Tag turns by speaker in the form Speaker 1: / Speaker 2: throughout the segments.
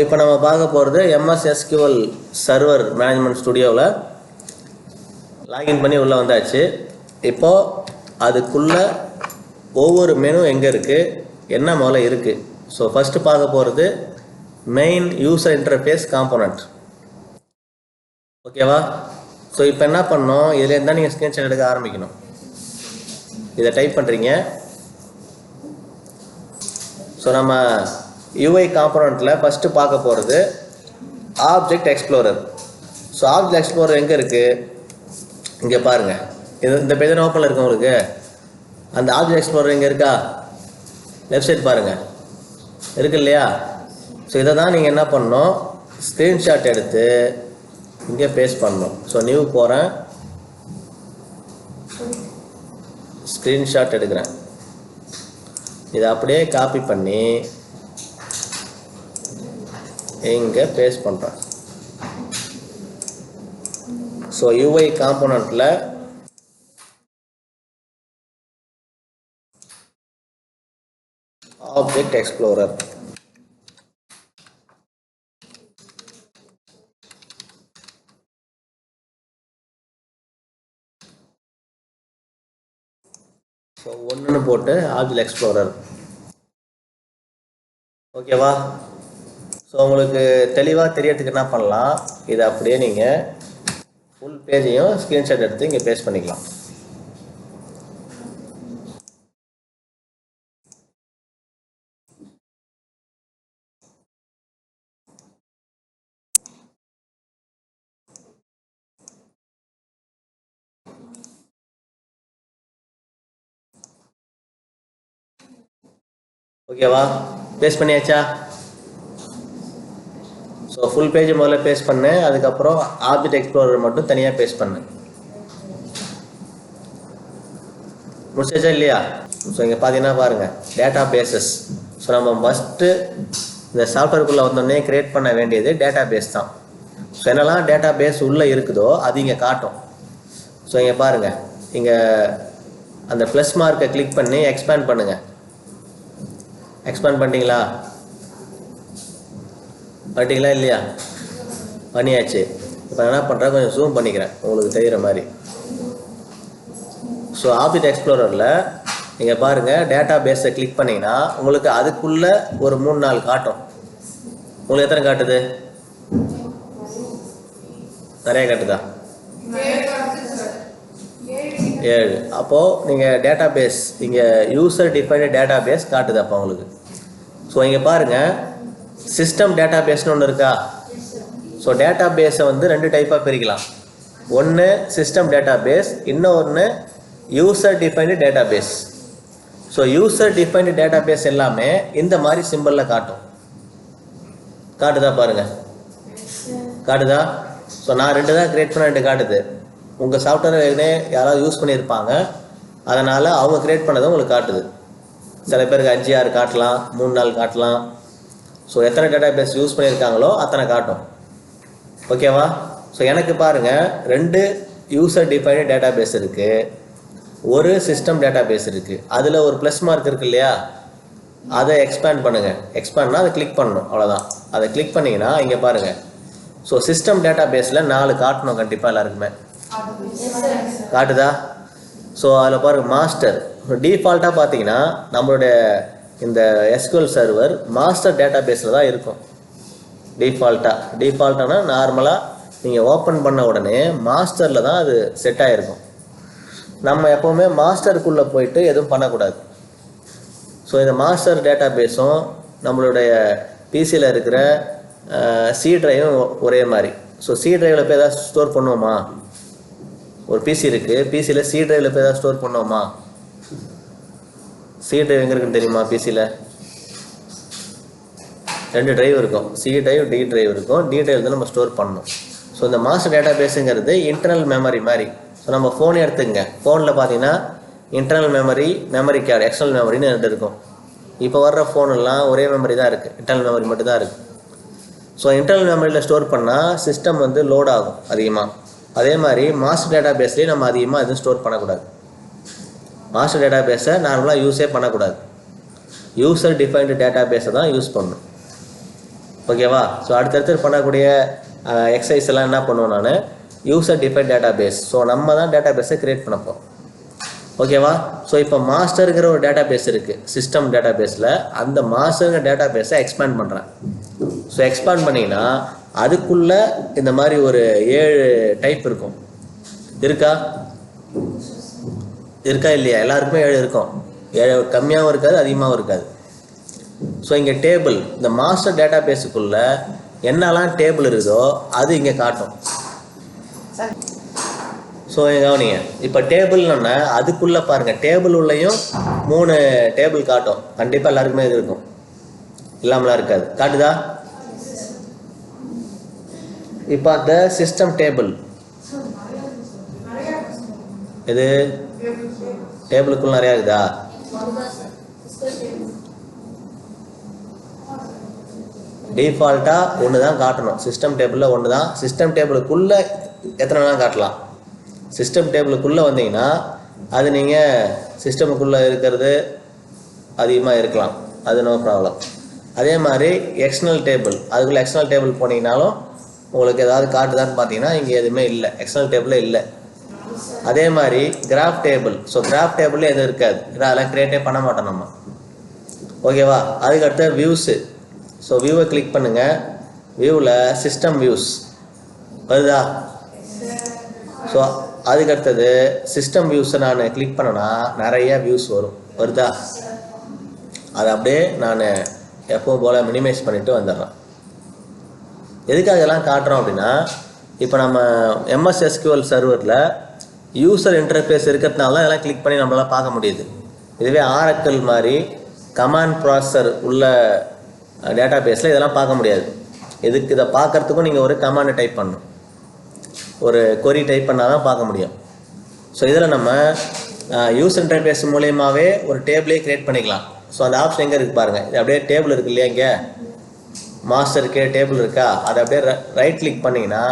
Speaker 1: இப்போ நம்ம பார்க்க போகிறது MS SQL சர்வர் மேனேஜ்மெண்ட் ஸ்டுடியோவில் லாகின் பண்ணி உள்ளே வந்தாச்சு. இப்போது அதுக்குள்ளே ஒவ்வொரு மெனு எங்கே இருக்குது, என்ன முதல்ல இருக்குது. ஸோ ஃபஸ்ட்டு பார்க்க போகிறது மெயின் யூசர் இன்டர்ஃபேஸ் காம்போனன்ட். ஓகேவா? ஸோ இப்போ என்ன பண்ணோம், இதில் இருந்தால் நீங்கள் ஸ்க்ரீன்ஷாட் எடுக்க ஆரம்பிக்கணும். இதை டைப் பண்ணுறீங்க. ஸோ நம்ம UI காம்போனண்ட்டில் ஃபஸ்ட்டு பார்க்க போகிறது object explorer. So object explorer எங்கே இருக்குது, இங்கே பாருங்கள். இந்த பேஜ் ஓப்பனில் இருக்கு உங்களுக்கு. அந்த ஆப்ஜெக்ட் எக்ஸ்ப்ளோரர் எங்கே இருக்கா, லெஃப்ட் சைட் பாருங்கள், இருக்கு இல்லையா? ஸோ இதை தான் நீங்கள் என்ன பண்ணணும், ஸ்க்ரீன்ஷாட் எடுத்து இங்கே பேஸ்ட் பண்ணணும். ஸோ நியூ போகிறேன், ஸ்க்ரீன்ஷாட் எடுக்கிறேன். இதை அப்படியே காப்பி பண்ணி இங்கே பேஸ்ட் பண்ணுறேன். ஸோ UI காம்போனண்ட்டில் ஆப்ஜெக்ட் எக்ஸ்ப்ளோரர். ஸோ ஒன்றுன்னு போட்டு ஆப்ஜெக்ட் எக்ஸ்ப்ளோரர். ஓகேவா? ஸோ உங்களுக்கு தெளிவாக தெரியறதுக்கு என்ன பண்ணலாம், இதை அப்படியே நீங்கள் ஃபுல் பேஜையும் ஸ்க்ரீன்ஷாட் எடுத்து இங்கே பேஸ்ட் பண்ணிக்கலாம். ஓகேவா? பேஸ்ட் பண்ணியாச்சா? ஸோ ஃபுல் பேஜ் முதல்ல பேஸ்ட் பண்ணேன், அதுக்கப்புறம் ஆப்ஜெக்ட் எக்ஸ்ப்ளோரர் மட்டும் தனியாக பேஸ்ட் பண்ணேன். முடிச்சாச்சா இல்லையா? ஸோ இங்கே பார்த்தீங்கன்னா பாருங்கள், டேட்டா பேஸஸ். ஸோ நம்ம ஃபஸ்ட்டு இந்த சாஃப்ட்வேருக்குள்ளே வந்தோடனே க்ரியேட் பண்ண வேண்டியது டேட்டா பேஸ் தான். ஸோ என்னெல்லாம் டேட்டா பேஸ் உள்ளே இருக்குதோ அது இங்கே காட்டும். ஸோ இங்கே பாருங்கள், இங்கே அந்த ப்ளஸ் மார்க்கை கிளிக் பண்ணி எக்ஸ்பேண்ட் பண்ணுங்கள். எக்ஸ்பேண்ட் பண்ணிட்டீங்களா இல்லையா? பண்ணியாச்சு. இப்போ என்ன பண்ணுறேன், கொஞ்சம் ஜூம் பண்ணிக்கிறேன் உங்களுக்கு தெரிகிற மாதிரி. ஸோ ஆப்ஜெக்ட் எக்ஸ்ப்ளோரரில் நீங்கள் பாருங்கள், டேட்டா பேஸை கிளிக் பண்ணிங்கன்னா உங்களுக்கு அதுக்குள்ளே ஒரு 3-4 காட்டும். உங்களுக்கு எத்தனை காட்டுது? நிறைய காட்டுதா? 7. அப்போது நீங்கள் டேட்டா பேஸ் இங்கே யூசர் டிஃபைன்டு டேட்டா பேஸ் காட்டுது அப்போ உங்களுக்கு. ஸோ இங்கே பாருங்கள், சிஸ்டம் டேட்டா பேஸ்னு ஒன்று இருக்கா? ஸோ டேட்டா பேஸை வந்து 2 டைப்பாக பிரிக்கலாம். ஒன்று சிஸ்டம் டேட்டா பேஸ், இன்னொன்று user defined database. So user defined database எல்லாமே இந்த மாதிரி சிம்பிளில் காட்டும். காட்டுதா பாருங்கள், காட்டுதா? ஸோ நான் 2 தான் க்ரியேட் பண்ண, 2 காட்டுது. உங்கள் சாஃப்ட்வேர் ஏற்கனவே யாராவது யூஸ் பண்ணியிருப்பாங்க, அதனால் அவங்க க்ரியேட் பண்ணதை உங்களுக்கு காட்டுது. சில பேருக்கு 5-6 காட்டலாம், 3-4 காட்டலாம். ஸோ எத்தனை டேட்டா பேஸ் யூஸ் பண்ணியிருக்காங்களோ அத்தனை காட்டும். ஓகேவா? ஸோ எனக்கு பாருங்கள், 2 யூசர் டிஃபைன்டு டேட்டா பேஸ் இருக்குது, ஒரு சிஸ்டம் டேட்டா பேஸ் இருக்குது. அதில் ஒரு ப்ளஸ் மார்க் இருக்குது இல்லையா, அதை எக்ஸ்பேண்ட் பண்ணுங்கள். எக்ஸ்பேண்ட்னா அதை கிளிக் பண்ணணும், அவ்வளோதான். அதை கிளிக் பண்ணிங்கன்னா இங்கே பாருங்கள், ஸோ சிஸ்டம் டேட்டா பேஸில் 4 காட்டணும் கண்டிப்பாக எல்லாருக்குமே. காட்டுதா? ஸோ அதில் பாருங்கள், மாஸ்டர். டிஃபால்ட்டாக பார்த்தீங்கன்னா நம்மளுடைய இந்த SQL சர்வர் மாஸ்டர் டேட்டா பேஸில் தான் இருக்கும். டிஃபால்ட்டானா நார்மலாக நீங்கள் ஓப்பன் பண்ண உடனே மாஸ்டரில் தான் அது செட் ஆகிருக்கும். நம்ம எப்போவுமே மாஸ்டருக்குள்ளே போயிட்டு எதுவும் பண்ணக்கூடாது. ஸோ இந்த மாஸ்டர் டேட்டா பேஸும் நம்மளுடைய பிசியில் இருக்கிற சி ட்ரைவும் ஒரே மாதிரி. ஸோ சி ட்ரைவில் போய் எதாவது ஸ்டோர் பண்ணுவோமா? ஒரு பிசி இருக்குது, பிசியில் சி ட்ரைவில் போய் எதாவது ஸ்டோர் பண்ணுவோமா? சி ட்ரைவ் எங்கே இருக்குன்னு தெரியுமா? பிசியில் 2 ட்ரைவ் இருக்கும், சி ட்ரைவ், டி ட்ரைவ் இருக்கும். டி ட்ரைவ் தான் நம்ம ஸ்டோர் பண்ணணும். ஸோ இந்த மாஸ்டர் டேட்டா பேஸுங்கிறது இன்டர்னல் மெமரி மாதிரி. ஸோ நம்ம ஃபோனே எடுத்துக்கங்க, ஃபோனில் பார்த்தீங்கன்னா internal memory, memory card, external மெமரின்னு 2 இருக்கும். இப்போ வர்ற ஃபோனெல்லாம் ஒரே மெமரி தான் இருக்குது, இன்டர்னல் மெமரி மட்டும் தான் இருக்குது. ஸோ இன்டர்னல் மெமரியில் ஸ்டோர் பண்ணால் சிஸ்டம் வந்து லோட் ஆகும் அதிகமாக. அதே மாதிரி மாஸ்டர் டேட்டா பேஸ்லேயே நம்ம அதிகமாக எதுவும் ஸ்டோர் பண்ணக்கூடாது. மாஸ்டர் டேட்டா பேஸை நார்மலாக யூஸே பண்ணக்கூடாது. யூசர் டிஃபைன்டு டேட்டா பேஸை தான் யூஸ் பண்ணணும். ஓகேவா? ஸோ அடுத்தடுத்து பண்ணக்கூடிய எக்ஸசைஸ் எல்லாம் என்ன பண்ணுவோம் நான் user define database. So நம்ம தான் டேட்டா பேஸை க்ரியேட் பண்ண போகிறோம். ஓகேவா? ஸோ இப்போ மாஸ்டருங்கிற ஒரு டேட்டா பேஸ் இருக்குது சிஸ்டம் டேட்டா பேஸில். அந்த மாஸ்டருங்கிற டேட்டா பேஸை எக்ஸ்பேண்ட் பண்ணுறேன். ஸோ எக்ஸ்பேண்ட் பண்ணிங்கன்னா அதுக்குள்ளே இந்த மாதிரி ஒரு 7 டைப் இருக்கும். இருக்கா இல்லையா? எல்லாருக்குமே 7 இருக்கும். 7 கம்மியாகவும் இருக்காது, அதிகமாகவும் இருக்காது. ஸோ இங்கே டேபிள், இந்த மாஸ்டர் டேட்டா பேஸுக்குள்ளே என்னெல்லாம் டேபிள் இருக்குதோ அது இங்கே காட்டும். ஸோ கவனிங்க, இப்போ டேபிள்னா அதுக்குள்ளே பாருங்கள், டேபிள் உள்ளேயும் 3 டேபிள் காட்டும். கண்டிப்பாக எல்லாருக்குமே இது இருக்கும், இல்லாமலாம் இருக்காது. காட்டுதா? இப்போ அந்த சிஸ்டம் டேபிள் இது டேபிளுக்குள்ள நிறையா இருக்குதா? டிஃபால்ட்டாக ஒன்று தான் காட்டணும். சிஸ்டம் டேபிளில் ஒன்று தான். சிஸ்டம் டேபிளுக்குள்ளே எத்தனை வேணாலும் காட்டலாம். சிஸ்டம் டேபிளுக்குள்ளே வந்தீங்கன்னா அது நீங்கள் சிஸ்டமுக்குள்ளே இருக்கிறது அதிகமாக இருக்கலாம், அது நோ ப்ராப்ளம். அதே மாதிரி எக்ஸ்டர்னல் டேபிள், அதுக்குள்ளே எக்ஸ்டர்னல் டேபிள் போனீங்கன்னாலும் உங்களுக்கு ஏதாவது காட்டுதான்னு பார்த்தீங்கன்னா இங்கே எதுவுமே இல்லை, எக்ஸ்டர்னல் டேபிளே இல்லை. அதே மாதிரி கிராஃப் டேபிள். ஸோ கிராஃப் டேபிளில் எதுவும் இருக்காது, ஏன்னா அதெல்லாம் க்ரியேட்டே பண்ண மாட்டோம் நம்ம. ஓகேவா? அதுக்கடுத்து வியூஸு. ஸோ வியூவை கிளிக் பண்ணுங்கள். வியூவில் சிஸ்டம் வியூஸ் வருதா? ஸோ அதுக்கடுத்தது சிஸ்டம் வியூஸை நான் கிளிக் பண்ணேன்னா நிறைய வியூஸ் வருதா? அதை அப்படியே நான் எப்பவும் போல் மினிமைஸ் பண்ணிவிட்டு வந்துடுறேன். எதுக்காக இதெல்லாம் காட்டுறோம் அப்படின்னா, இப்போ நம்ம MS SQL சர்வரில் யூசர் இன்டர்ஃபேஸ் இருக்கிறதுனால தான் இதெல்லாம் கிளிக் பண்ணி நம்மளால் பார்க்க முடியுது. இதுவே Oracle மாதிரி கமாண்ட் ப்ராசஸர் உள்ள டேட்டா பேஸில் இதெல்லாம் பார்க்க முடியாது. இதை பார்க்குறதுக்கும் நீங்கள் ஒரு கமாண்டை டைப் பண்ணணும், ஒரு கொரி டைப் பண்ணால் தான் பார்க்க முடியும். ஸோ இதில் நம்ம யூசர் இன்டர்ஃபேஸ் மூலியமாகவே ஒரு டேபிளே க்ரியேட் பண்ணிக்கலாம். ஸோ அந்த ஆப்ஷன் எங்கே இருக்குது பாருங்கள். இது அப்படியே டேபிள் இருக்குது இல்லையா, இங்கே மாஸ்டருக்கு டேபிள் இருக்கா, அதை அப்படியே ரைட் கிளிக் பண்ணிங்கன்னா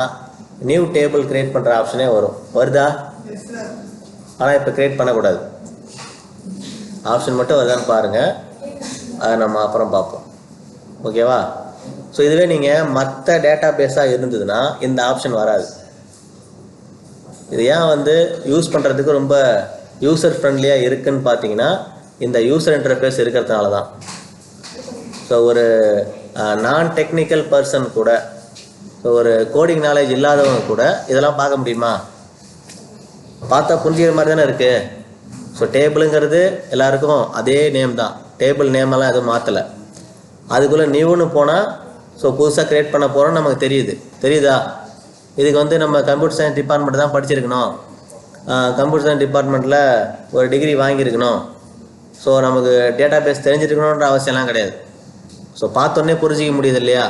Speaker 1: நியூ டேபிள் க்ரியேட் பண்ணுற ஆப்ஷனே வருதா? ஆனால் இப்போ க்ரியேட் பண்ணக்கூடாது, ஆப்ஷன் மட்டும் வருதான்னு பாருங்கள், அதை நம்ம அப்புறம் பார்ப்போம். ஓகேவா? ஸோ இதுவே நீங்கள் மற்ற டேட்டா பேஸாக இருந்ததுன்னா இந்த ஆப்ஷன் வராது. இது ஏன் யூஸ் பண்ணுறதுக்கு ரொம்ப யூசர் ஃப்ரெண்ட்லியாக இருக்குதுன்னு பார்த்தீங்கன்னா இந்த யூசர் இன்டர்ஃபேஸ் இருக்கிறதுனால தான். ஸோ ஒரு நான் டெக்னிக்கல் பர்சன் கூட, ஒரு கோடிங் நாலேஜ் இல்லாதவங்க கூட இதெல்லாம் பார்க்க முடியுமா? பார்த்தா புரிஞ்சுக்கிற மாதிரி தானே இருக்குது. ஸோ டேபிளுங்கிறது எல்லாருக்கும் அதே நேம் தான், டேபிள் நேமெல்லாம் எதுவும் மாற்றலை. அதுக்குள்ளே நியூன்னு போனால் ஸோ புதுசாக க்ரியேட் பண்ண போகிறோம் நமக்கு தெரியுதா? இதுக்கு நம்ம கம்ப்யூட்டர் சயின்ஸ் டிபார்ட்மெண்ட் தான் படிச்சிருக்கணும், கம்ப்யூட்டர் சயின்ஸ் டிபார்ட்மெண்ட்டில் ஒரு டிகிரி வாங்கியிருக்கணும், ஸோ நமக்கு டேட்டா பேஸ் தெரிஞ்சிருக்கணுன்ற அவசியம்லாம் கிடையாது. ஸோ பார்த்தோன்னே புரிஞ்சிக்க முடியுது இல்லையா?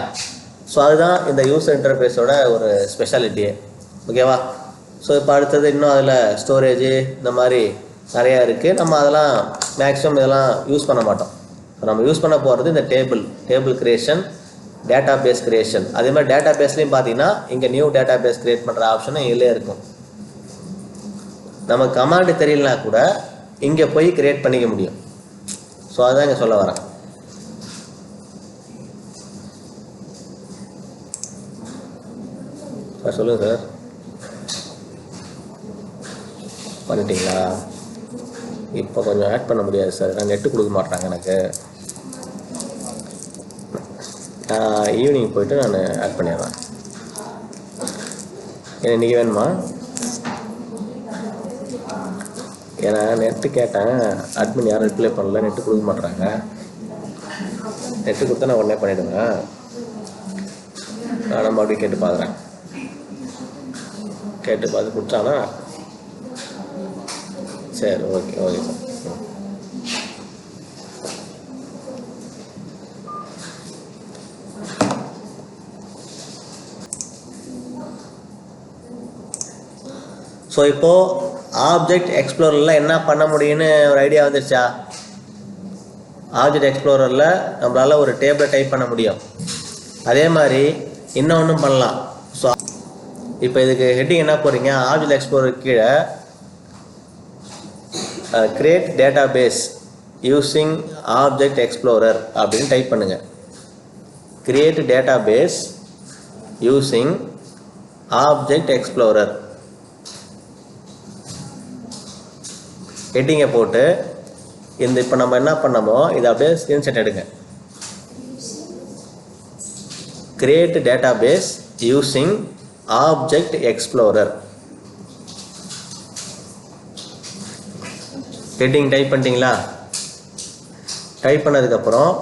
Speaker 1: ஸோ அதுதான் இந்த யூசர் இன்டர்ஃபேஸோட ஒரு ஸ்பெஷாலிட்டியே. ஓகேவா? ஸோ இப்போ அடுத்தது இன்னும் அதில் ஸ்டோரேஜு இந்த மாதிரி நிறையா இருக்குது. நம்ம அதெல்லாம் மேக்ஸிமம் இதெல்லாம் யூஸ் பண்ண மாட்டோம். ஸோ நம்ம யூஸ் பண்ண போகிறது இந்த table creation, database creation. அதே மாதிரி டேட்டா பேஸ்லேயும் பார்த்தீங்கன்னா இங்கே நியூ டேட்டா பேஸ் கிரியேட் பண்ணுற ஆப்ஷனும் இதிலே இருக்கும். நமக்கு கமாண்டு தெரியலனா கூட இங்கே போய் கிரியேட் பண்ணிக்க முடியும். ஸோ அதுதான் இங்கே சொல்ல வரேன். சார் சொல்லுங்கள் சார், பண்ணிட்டீங்களா? இப்போ கொஞ்சம் ஆட் பண்ண முடியாது சார், நான் நெட்டு கொடுக்க மாட்டேறாங்க எனக்கு. ஈவினிங் போய்ட்டு நான் ஆட் பண்ணிடுறேன். ஏன்னா இன்றைக்கி வேணுமா? ஏன்னா நெட்டு கேட்டேன், அட்மின் யாரும் ரிப்ளை பண்ணல, நெட்டு கொடுக்க மாட்டேறாங்க. நெட்டு கொடுத்தா நான் உடனே பண்ணிவிடுங்க. நான் நம்ம அப்படி கேட்டு பார்க்குறேன், கேட்டு பார்த்து கொடுத்தானா சரி, ஓகே சார். ஸோ இப்போது ஆப்ஜெக்ட் எக்ஸ்ப்ளோரரில் என்ன பண்ண முடியும்னு ஒரு ஐடியா வந்துருச்சா? ஆப்ஜெக்ட் எக்ஸ்ப்ளோரரில் நம்மளால் ஒரு டேபிளை டைப் பண்ண முடியும். அதே மாதிரி இன்னொன்றும் பண்ணலாம். ஸோ இப்போ இதுக்கு ஹெட்டிங் என்ன போகிறீங்க, ஆப்ஜெக்ட் எக்ஸ்ப்ளோரர் கீழே create database using object explorer அப்படின்னு டைப் பண்ணுங்கள். create database using object explorer. ஹெட்டிங்கை போட்டு இந்த இப்போ நம்ம என்ன பண்ணமோ இதை அப்படியே ஸ்க்ரீன்ஷாட் எடுங்க. Create database using object explorer. Heading type பண்ணிட்டீங்களா? டைப் பண்ணதுக்கப்புறம்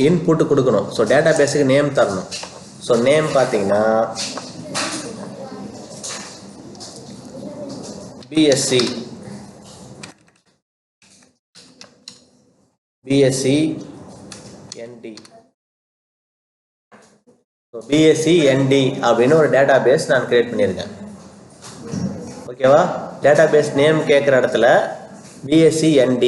Speaker 1: இன்புட்டு கொடுக்கணும். ஸோ டேட்டாபேஸுக்கு நேம் தரணும். ஸோ நேம் பார்த்தீங்கன்னா BSc ND. So BSc ND அப்படின்னு ஒரு டேட்டாபேஸ் நான் கிரியேட் பண்ணியிருக்கேன். ஓகேவா? டேட்டாபேஸ் நேம் கேட்குற இடத்துல BSc ND.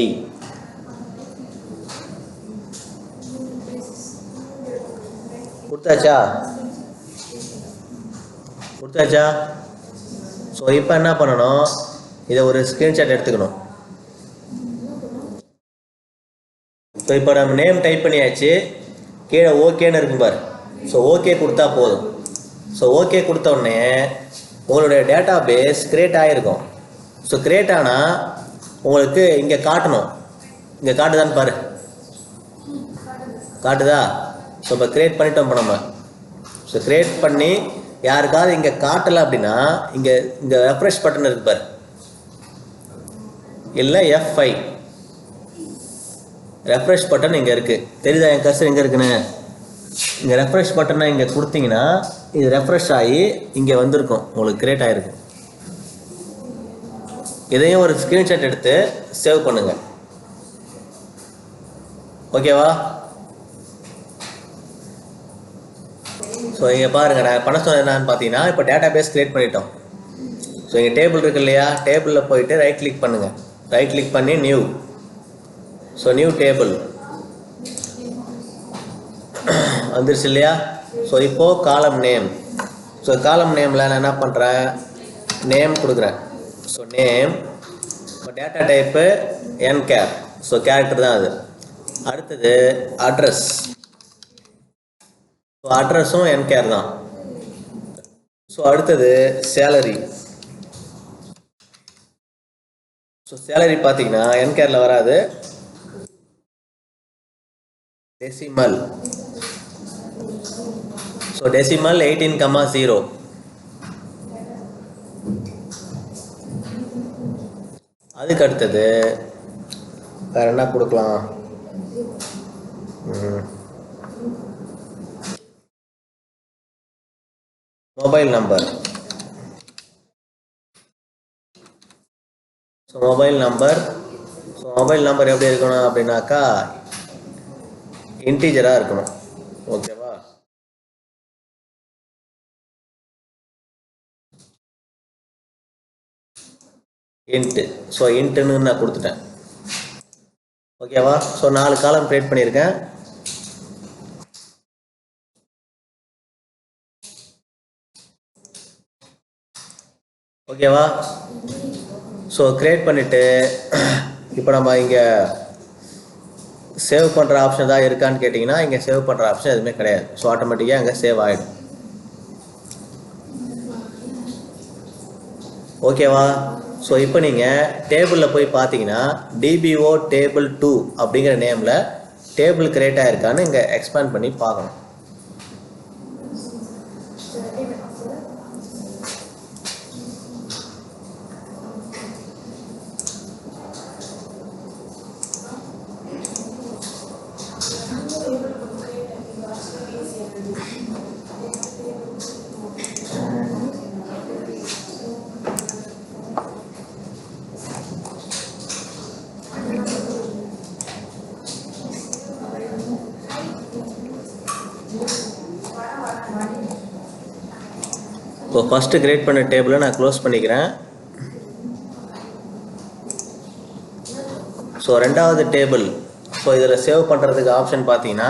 Speaker 1: கொடுத்தாச்சா? ஸோ இப்போ என்ன பண்ணணும், இதை ஒரு ஸ்க்ரீன்ஷாட் எடுத்துக்கணும். ஸோ இப்போ நம்ம நேம் டைப் பண்ணியாச்சு, கீழே ஓகேன்னு இருக்கும் பாரு. ஸோ ஓகே கொடுத்தா போதும். ஸோ ஓகே கொடுத்த உடனே உங்களுடைய டேட்டா பேஸ் கிரியேட் ஆகிருக்கும். ஸோ கிரியேட் ஆனால் உங்களுக்கு இங்கே காட்டணும். இங்கே காட்டுதான்னு பாரு. காட்டுதா? ஸோ இப்போ கிரியேட் பண்ணிட்டோம். இப்போ நம்ம ஸோ கிரியேட் பண்ணி யாருக்காவது இங்கே காட்டலை அப்படின்னா இங்கே ரெஃப்ரெஷ் பட்டன் இருக்கு பாரு, இல்லை F5 ரெஃப்ரெஷ் பட்டன் இங்கே இருக்குது. தெரியுதா என் கர்சர் எங்கே இருக்குன்னு? இங்கே ரெஃப்ரெஷ் பட்டனை இங்கே கொடுத்தீங்கன்னா இது ரெஃப்ரெஷ் ஆகி இங்கே வந்திருக்கும், உங்களுக்கு கிரியேட் ஆகிருக்கும். இதையும் ஒரு ஸ்க்ரீன்ஷாட் எடுத்து சேவ் பண்ணுங்க. ஓகேவா? ஸோ இங்கே பாருங்கள், நான் பண்ண சொன்னது என்னன்னு பார்த்தீங்கன்னா, இப்போ டேட்டா பேஸ் கிரியேட் பண்ணிட்டோம். ஸோ இங்கே டேபிள் இருக்கு இல்லையா? டேபிளில் போயிட்டு ரைட் கிளிக் பண்ணுங்கள். ரைட் கிளிக் பண்ணி நியூ. ஸோ நியூ டேபிள் வந்துருச்சு இல்லையா? ஸோ இப்போது காலம் நேம். ஸோ காலம் நேமில் நான் என்ன பண்ணுறேன், நேம் கொடுக்குறேன். So name. இப்போ டேட்டா டைப்பு என்கேர். ஸோ கேரக்டர் தான் அது. அடுத்தது அட்ரஸ். ஸோ அட்ரஸும் என்கேர் தான். ஸோ அடுத்தது சேலரி. ஸோ சேலரி பார்த்தீங்கன்னா என்கேரில் வராது, டெசிமல். So decimal 18,0. அதுக்கு அடுத்தது வேற என்ன கொடுக்கலாம்? Mobile number. So mobile number எப்படி இருக்கணும் அப்படின்னாக்கா இன்டீஜராக இருக்கணும். ஓகேவா? இன்ட்டு. ஸோ இன்ட்டுன்னு நான் கொடுத்துட்டேன். ஓகேவா? ஸோ 4 காலம் கிரியேட் பண்ணியிருக்கேன். ஓகேவா? ஸோ கிரியேட் பண்ணிவிட்டு இப்போ நம்ம இங்கே சேவ் பண்ணுற ஆப்ஷன் தான் இருக்கான்னு கேட்டிங்கன்னா இங்கே சேவ் பண்ணுற ஆப்ஷன் எதுவுமே கிடையாது. ஸோ ஆட்டோமேட்டிக்காக அங்கே சேவ் ஆகிடும். ஓகேவா? ஸோ இப்போ நீங்கள் டேபிளில் போய் பார்த்தீங்கன்னா DBO table 2 அப்படிங்கிற நேமில் டேபிள் கிரியேட் ஆகிருக்கான்னு இங்கே எக்ஸ்பேண்ட் பண்ணி பார்க்கணும். இப்போ ஃபஸ்ட்டு கிரியேட் பண்ண டேபிளை நான் க்ளோஸ் பண்ணிக்கிறேன். ஸோ ரெண்டாவது டேபிள். ஸோ இதில் சேவ் பண்ணுறதுக்கு ஆப்ஷன் பார்த்தீங்கன்னா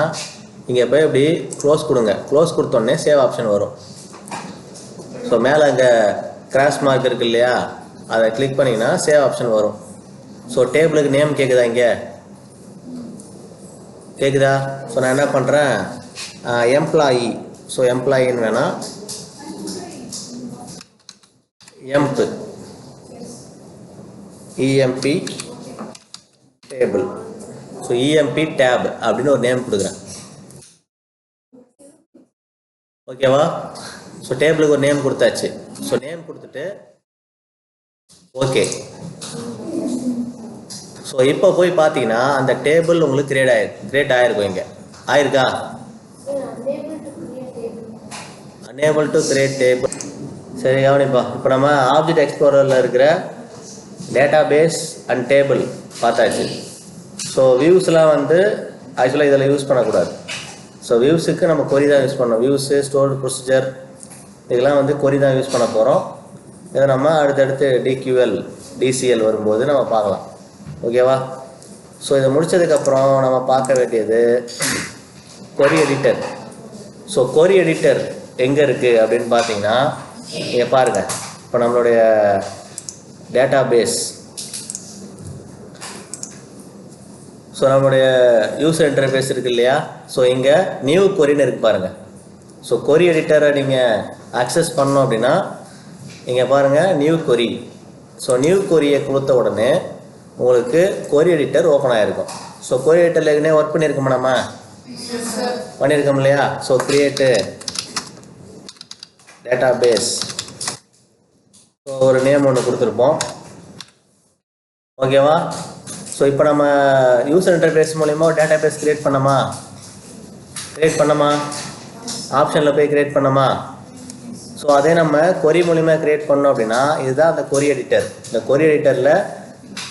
Speaker 1: இங்கே போய் இப்படி க்ளோஸ் கொடுங்க. க்ளோஸ் கொடுத்தோடனே சேவ் ஆப்ஷன் வரும். ஸோ மேலே அங்கே கிராஸ் மார்க் இருக்கு இல்லையா, அதை கிளிக் பண்ணிங்கன்னா சேவ் ஆப்ஷன் வரும். ஸோ டேபிளுக்கு நேம் கேட்குதா? இங்கே கேட்குதா? ஸோ நான் என்ன பண்ணுறேன், எம்ப்ளாயி, ஸோ எம்ப்ளாயின்னு வேணாம், emp EMP table, so EMP tab அப்படின்னு ஒரு நேம் கொடுக்குறேன். ஓகேவா? ஸோ டேபிளுக்கு ஒரு நேம் கொடுத்தாச்சு. ஸோ நேம் கொடுத்துட்டு ஓகே. ஸோ இப்போ போய் பார்த்தீங்கன்னா அந்த டேபிள் உங்களுக்கு கிரியேட் ஆகிருக்கும். இங்கே ஆயிருக்கா? unable to create table. சரி கவனிப்பா. இப்போ நம்ம ஆப்ஜெக்ட் எக்ஸ்ப்ளோரரில் இருக்கிற டேட்டாபேஸ் அண்ட் டேபிள் பார்த்தாச்சு. ஸோ வியூஸ்லாம் வந்து ஆக்சுவலாக இதில் யூஸ் பண்ணக்கூடாது. ஸோ வியூஸுக்கு நம்ம கொரி தான் யூஸ் பண்ணோம். வியூஸு, ஸ்டோர்டு ப்ரொசீஜர் இதெல்லாம் வந்து கொரி தான் யூஸ் பண்ண போகிறோம். இதை நம்ம அடுத்தடுத்து டிக்யூஎல், டிசிஎல் வரும்போது நம்ம பார்க்கலாம். ஓகேவா? ஸோ இதை முடித்ததுக்கப்புறம் நம்ம பார்க்க வேண்டியது கொரி எடிட்டர். ஸோ கொரி எடிட்டர் எங்கே இருக்குது அப்படின்னு பார்த்தீங்கன்னா, இங்கே பாருங்கள். இப்போ நம்மளுடைய டேட்டாபேஸ், ஸோ நம்மளுடைய யூசர் இன்டர்ஃபேஸ் இருக்குது இல்லையா? ஸோ இங்கே நியூ கொரின்னு இருக்குது பாருங்கள். ஸோ கொரி எடிட்டரை நீங்கள் ஆக்சஸ் பண்ணோம் அப்படின்னா இங்கே பாருங்கள் நியூ கொரி. ஸோ நியூ கொரியை கொடுத்த உடனே உங்களுக்கு கொரி எடிட்டர் ஓப்பன் ஆகிருக்கும். ஸோ கொரி எடிட்டரில் ஏற்கனவே ஒர்க் பண்ணியிருக்கோமா? நம்ம பண்ணியிருக்கோம் இல்லையா? ஸோ கிரியேட்டு டேட்டாபேஸ், ஸோ ஒரு நேம் ஒன்று கொடுத்துருப்போம். ஓகேவா? ஸோ இப்போ நம்ம யூசர் இன்டர்ஃபேஸ் மூலிமா ஒரு டேட்டாபேஸ் கிரியேட் பண்ணோமா? ஆப்ஷனில் போய் கிரியேட் பண்ணோமா? ஸோ அதே நம்ம கொரி மூலிமா கிரியேட் பண்ணோம் அப்படின்னா இதுதான் அந்த கொரி எடிட்டர். இந்த கொரி எடிட்டரில்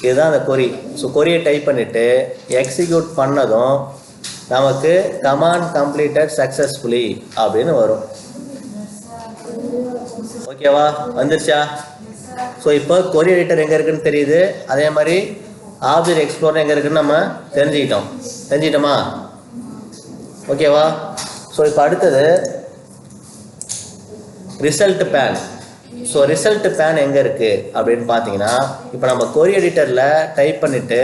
Speaker 1: இதுதான் அந்த கொரி. ஸோ கொரியை டைப் பண்ணிவிட்டு எக்ஸிக்யூட் பண்ணதும் நமக்கு கமாண்ட் கம்ப்ளீட்டட் சக்ஸஸ்ஃபுல்லி அப்படின்னு வரும். ஓகேவா? வந்துருச்சா? ஸோ இப்போ கொரி எடிட்டர் எங்கே இருக்குன்னு தெரியுது. அதே மாதிரி ஆப்ஜெக்ட் எக்ஸ்ப்ளோரர் எங்கே இருக்குன்னு நம்ம தெரிஞ்சுக்கிட்டோமா? ஓகேவா? ஸோ இப்போ அடுத்தது result pane. So result pane எங்கே இருக்குது அப்படின்னு பார்த்தீங்கன்னா, இப்போ நம்ம கொரி எடிட்டரில் டைப் பண்ணிவிட்டு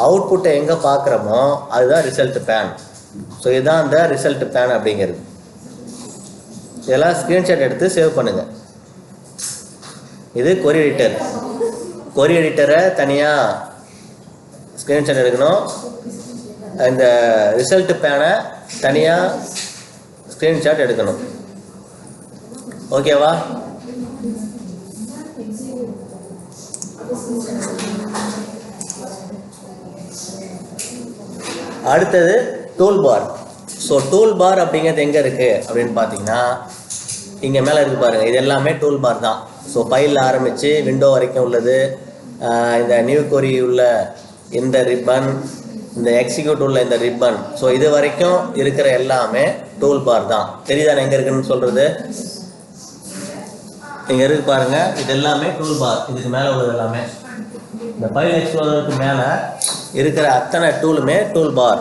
Speaker 1: அவுட்புட்டை எங்கே பார்க்குறோமோ அதுதான் ரிசல்ட் பேன். ஸோ இதுதான் அந்த ரிசல்ட் பேன் அப்படிங்கிறது. இதெல்லாம் ஸ்க்ரீன்ஷாட் எடுத்து சேவ் பண்ணுங்கள். இது கொரி எடிட்டர். கொரி எடிட்டரை தனியாக ஸ்க்ரீன்ஷாட் எடுக்கணும். இந்த ரிசல்ட் பேனை தனியாக ஸ்க்ரீன்ஷாட் எடுக்கணும். ஓகேவா? அடுத்தது toolbar. So toolbar அப்படிங்கிறது எங்கே இருக்குது அப்படின்னு பார்த்தீங்கன்னா இங்கே மேலே இருக்குது பாருங்கள். இது எல்லாமே டூல் பார் தான். ஸோ ஃபைலில் ஆரம்பித்து விண்டோ வரைக்கும் உள்ளது, இந்த நியூ கொரி உள்ள இந்த ரிப்பன், இந்த எக்ஸிக்யூட் உள்ள இந்த ரிப்பன், ஸோ இது வரைக்கும் இருக்கிற எல்லாமே டூல் பார் தான். தெரியுதானே எங்கே இருக்குன்னு சொல்கிறது? இங்கே இருக்குது பாருங்கள். இது எல்லாமே டூல் பார். இதுக்கு மேலே உள்ளது எல்லாமே இந்த ஃபைல் எக்ஸ்ப்ளோரருக்கு மேலே இருக்கிற அத்தனை டூலுமே டூல் பார்.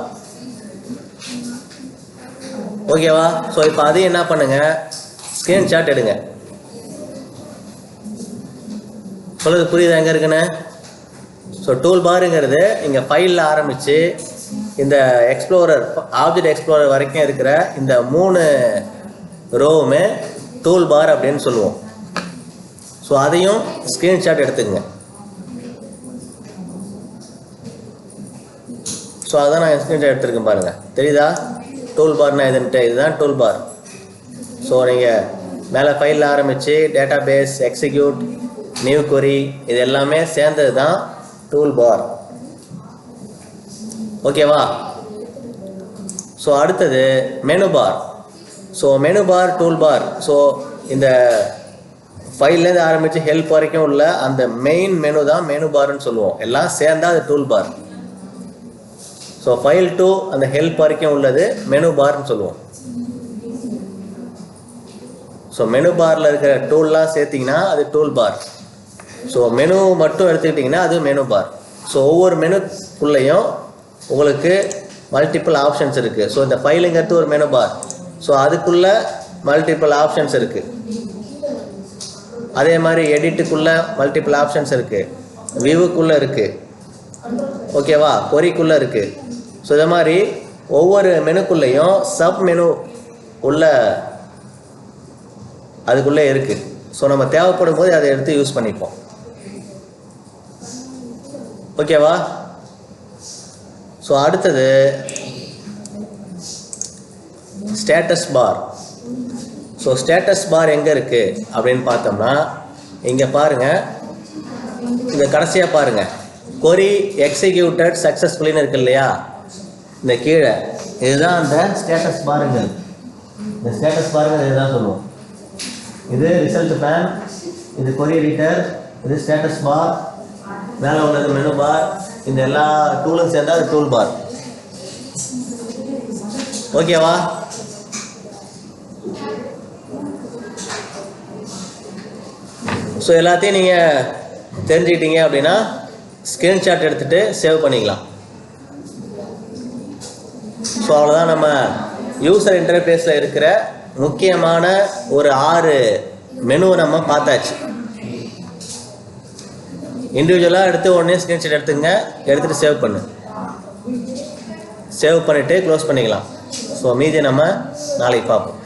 Speaker 1: ஓகேவா? ஸோ இப்போ அதையும் என்ன பண்ணுங்கள், ஸ்க்ரீன்ஷாட் எடுங்க. சொல்லுது புரியுதா எங்கே இருக்குன்னு? ஸோ டூல் பாருங்கிறது இங்கே ஃபைலில் ஆரம்பித்து இந்த எக்ஸ்ப்ளோரர், ஆப்ஜெக்ட் எக்ஸ்ப்ளோரர் வரைக்கும் இருக்கிற இந்த 3 ரோவுமே டூல் பார் அப்படின்னு சொல்லுவோம். ஸோ அதையும் ஸ்க்ரீன்ஷாட் எடுத்துக்கங்க. ஸோ அதான் நான் ஸ்க்ரீன்ஷாட் எடுத்துருக்கேன் பாருங்கள். தெரியுதா டூல் பார்னா இதுன்ட்டு? இதுதான் டூல் பார். ஸோ நீங்கள் மேலே ஃபைலில் ஆரம்பித்து டேட்டாபேஸ், எக்ஸிக்யூட், நியூ கொரி இது எல்லாமே சேர்ந்தது தான் டூல் பார். ஓகேவா? ஸோ அடுத்தது menu bar. So menu bar, toolbar. So இந்த ஃபைல்லேருந்து ஆரம்பித்து ஹெல்ப் வரைக்கும் உள்ள அந்த மெயின் மெனு தான் மெனு பார்னு சொல்லுவோம். எல்லாம் சேர்ந்தா அது toolbar. So file to அந்த ஹெல்ப் வரைக்கும் உள்ளது மெனு பார்னு சொல்லுவோம். ஸோ மெனு பாரில் இருக்கிற டூல்லாம் சேர்த்திங்கன்னா அது டூல் பார். ஸோ மெனு மட்டும் எடுத்துக்கிட்டிங்கன்னா அது மெனு பார். ஸோ ஒவ்வொரு மெனுக்குள்ளேயும் உங்களுக்கு மல்டிபிள் ஆப்ஷன்ஸ் இருக்குது. ஸோ இந்த ஃபைலுங்கிறது ஒரு மெனு பார். ஸோ அதுக்குள்ளே மல்டிபிள் ஆப்ஷன்ஸ் இருக்குது. அதே மாதிரி எடிட்டுக்குள்ளே மல்டிபிள் ஆப்ஷன்ஸ் இருக்குது, வியூவுக்குள்ளே இருக்குது, ஓகேவா, கொரிக்குள்ளே இருக்குது. ஸோ இதை மாதிரி ஒவ்வொரு மெனுக்குள்ளேயும் சப் மெனு உள்ள அதுக்குள்ளே இருக்குது. ஸோ நம்ம தேவைப்படும் போது அதை எடுத்து யூஸ் பண்ணிப்போம். ஓகேவா? ஸோ அடுத்தது status bar. So status bar எங்கே இருக்குது அப்படின்னு பார்த்தோம்னா இங்கே பாருங்கள், இங்கே கடைசியாக பாருங்கள், கொரி எக்ஸிக்யூட்டட் சக்ஸஸ்ஃபுல்லின்னு இருக்கு இல்லையா, இந்த கீழே இதுதான் அந்த ஸ்டேட்டஸ் பாருங்கள். இந்த ஸ்டேட்டஸ் பாருங்கள் இதுதான் சொல்லுவோம். இது ரிசல்ட் பேன், இது கொரி எடிட்டர், இது ஸ்டேட்டஸ் பார், மேலே உள்ளது மெனு பார், இந்த எல்லா டூலும் சேர்ந்தா அது டூல் பார். ஓகேவா? ஸோ எல்லாத்தையும் நீங்கள் தெரிஞ்சுக்கிட்டீங்க அப்படின்னா ஸ்க்ரீன்ஷாட் எடுத்துகிட்டு சேவ் பண்ணிக்கலாம். ஸோ அவ்வளோதான், நம்ம யூசர் இன்டர்ஃபேஸில் இருக்கிற முக்கியமான ஒரு 6 மெனுவை நம்ம பார்த்தாச்சு. இண்டிவிஜுவலாக எடுத்து உடனே ஸ்க்ரீன்ஷாட் எடுத்துங்க, எடுத்துகிட்டு சேவ் பண்ணிவிட்டு க்ளோஸ் பண்ணிக்கலாம். ஸோ மீதியை நம்ம நாளைக்கு பார்ப்போம்.